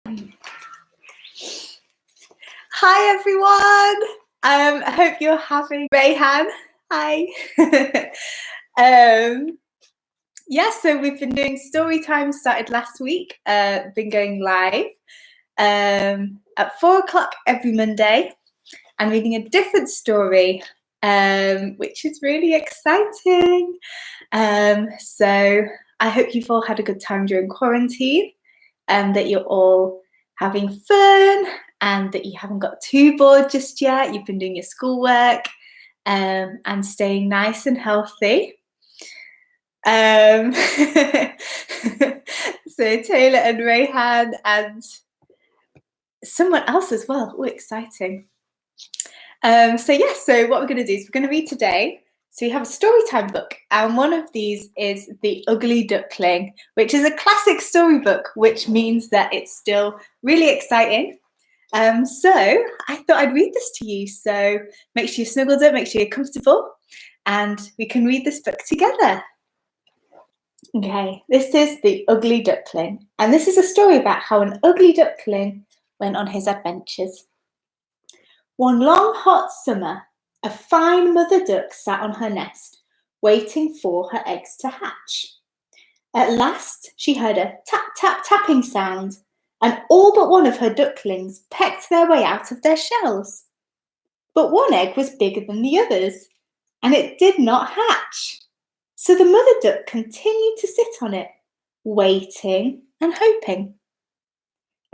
Hi everyone. I hope you're having Rayhan. Hi. So we've been doing story time. Started last week. Been going live at 4 o'clock every Monday, and reading a different story, which is really exciting. So I hope you've all had a good time during quarantine, and that you're all having fun, and that you haven't got too bored just yet. You've been doing your schoolwork and staying nice and healthy. So Taylor and Rayhan and someone else as well. Oh, exciting. So what we're going to do is we're going to read today. So we have a storytime book, and one of these is The Ugly Duckling, which is a classic storybook, which means that it's still really exciting. So I thought I'd read this to you. So make sure you're snuggled up, make sure you're comfortable, and we can read this book together. Okay, this is The Ugly Duckling, and this is a story about how an ugly duckling went on his adventures. One long hot summer, a fine mother duck sat on her nest, waiting for her eggs to hatch. At last, she heard a tap-tap-tapping sound, and all but one of her ducklings pecked their way out of their shells. But one egg was bigger than the others, and it did not hatch. So the mother duck continued to sit on it, waiting and hoping.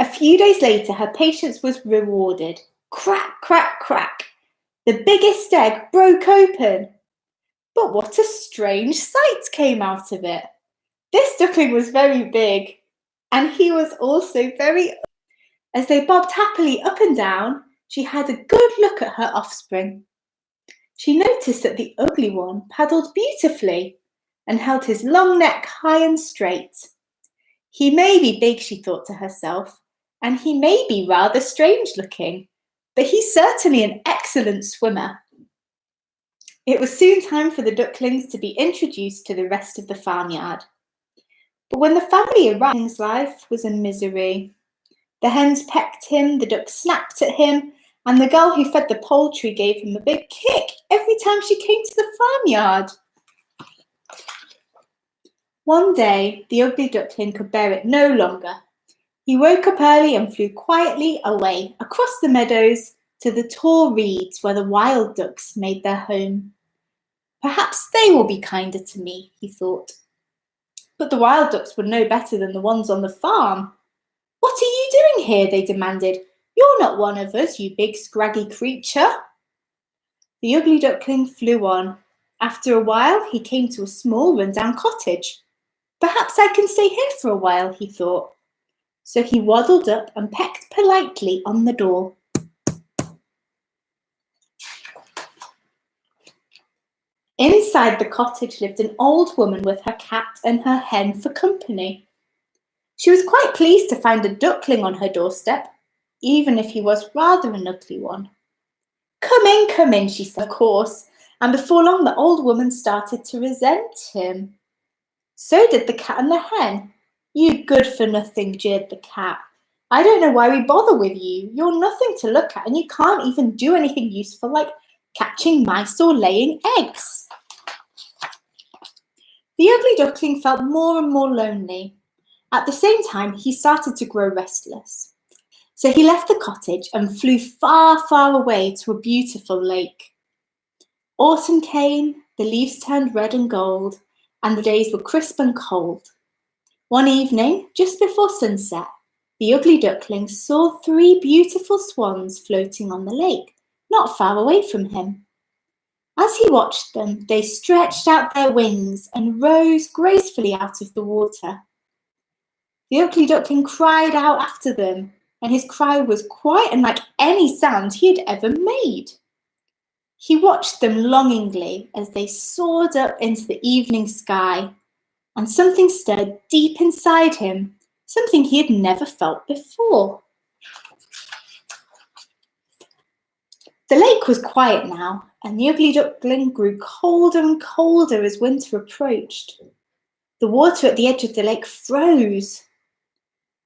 A few days later, her patience was rewarded. Crack, crack, crack. The biggest egg broke open. But what a strange sight came out of it. This duckling was very big, and he was also very... As they bobbed happily up and down, she had a good look at her offspring. She noticed that the ugly one paddled beautifully and held his long neck high and straight. He may be big, she thought to herself, and he may be rather strange looking, but he's certainly an excellent swimmer. It was soon time for the ducklings to be introduced to the rest of the farmyard. But when the family arrived, his life was a misery. The hens pecked him, the ducks snapped at him, and the girl who fed the poultry gave him a big kick every time she came to the farmyard. One day, the ugly duckling could bear it no longer. He woke up early and flew quietly away across the meadows to the tall reeds where the wild ducks made their home. Perhaps they will be kinder to me, he thought. But the wild ducks were no better than the ones on the farm. What are you doing here? They demanded. You're not one of us, you big scraggy creature. The ugly duckling flew on. After a while, he came to a small rundown cottage. Perhaps I can stay here for a while, he thought. So he waddled up and pecked politely on the door. Inside the cottage lived an old woman with her cat and her hen for company. She was quite pleased to find a duckling on her doorstep, even if he was rather an ugly one. Come in, she said, of course, and before long the old woman started to resent him. So did the cat and the hen. You good-for-nothing, jeered the cat. I don't know why we bother with you. You're nothing to look at, and you can't even do anything useful like catching mice or laying eggs. The ugly duckling felt more and more lonely. At the same time, he started to grow restless. So he left the cottage and flew far, far away to a beautiful lake. Autumn came, the leaves turned red and gold, and the days were crisp and cold. One evening, just before sunset, the ugly duckling saw 3 beautiful swans floating on the lake, not far away from him. As he watched them, they stretched out their wings and rose gracefully out of the water. The ugly duckling cried out after them, and his cry was quite unlike any sound he had ever made. He watched them longingly as they soared up into the evening sky, and something stirred deep inside him, something he had never felt before. The lake was quiet now, and the ugly duckling grew colder and colder as winter approached. The water at the edge of the lake froze.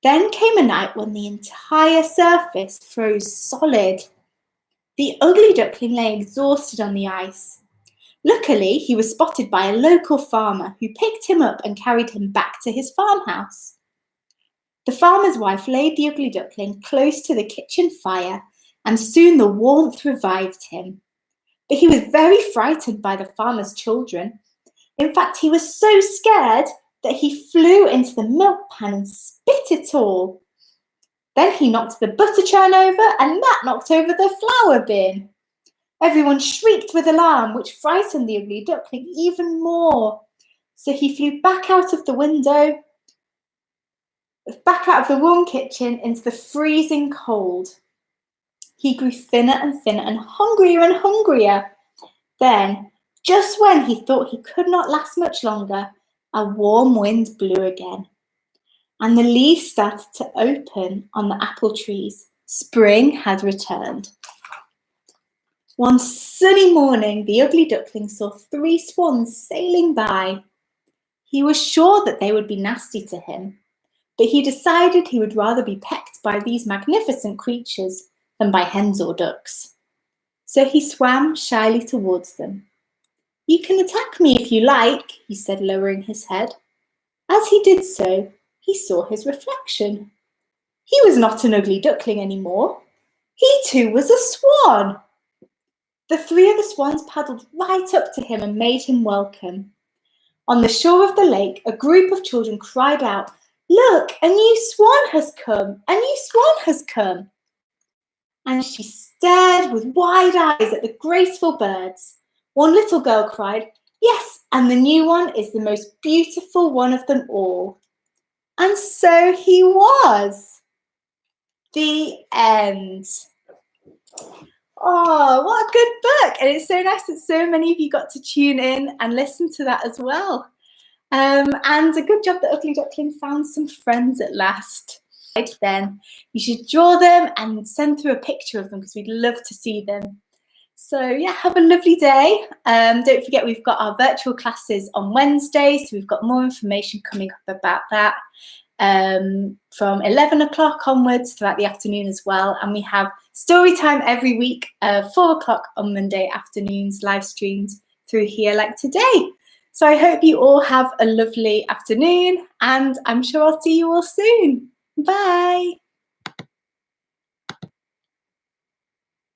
Then came a night when the entire surface froze solid. The ugly duckling lay exhausted on the ice. Luckily, he was spotted by a local farmer who picked him up and carried him back to his farmhouse. The farmer's wife laid the ugly duckling close to the kitchen fire, and soon the warmth revived him. But he was very frightened by the farmer's children. In fact, he was so scared that he flew into the milk pan and spit it all. Then he knocked the butter churn over, and that knocked over the flour bin. Everyone shrieked with alarm, which frightened the ugly duckling even more. So he flew back out of the window, back out of the warm kitchen into the freezing cold. He grew thinner and thinner and hungrier. Then, just when he thought he could not last much longer, a warm wind blew again, and the leaves started to open on the apple trees. Spring had returned. One sunny morning, the ugly duckling saw 3 swans sailing by. He was sure that they would be nasty to him, but he decided he would rather be pecked by these magnificent creatures than by hens or ducks. So he swam shyly towards them. "You can attack me if you like," he said, lowering his head. As he did so, he saw his reflection. He was not an ugly duckling anymore. He too was a swan. The 3 other swans paddled right up to him and made him welcome. On the shore of the lake, a group of children cried out, "Look, a new swan has come! A new swan has come!" And she stared with wide eyes at the graceful birds. One little girl cried, "Yes, and the new one is the most beautiful one of them all." And so he was. The end. Oh, what a good book. And it's so nice that so many of you got to tune in and listen to that as well. And a good job that Ugly Duckling found some friends at last. Then you should draw them and send through a picture of them because we'd love to see them. So yeah, have a lovely day. Don't forget we've got our virtual classes on Wednesday, so we've got more information coming up about that from 11 o'clock onwards throughout the afternoon as well. And we have story time every week, 4 o'clock on Monday afternoons, live streams through here like today. So I hope you all have a lovely afternoon, and I'm sure I'll see you all soon. Bye.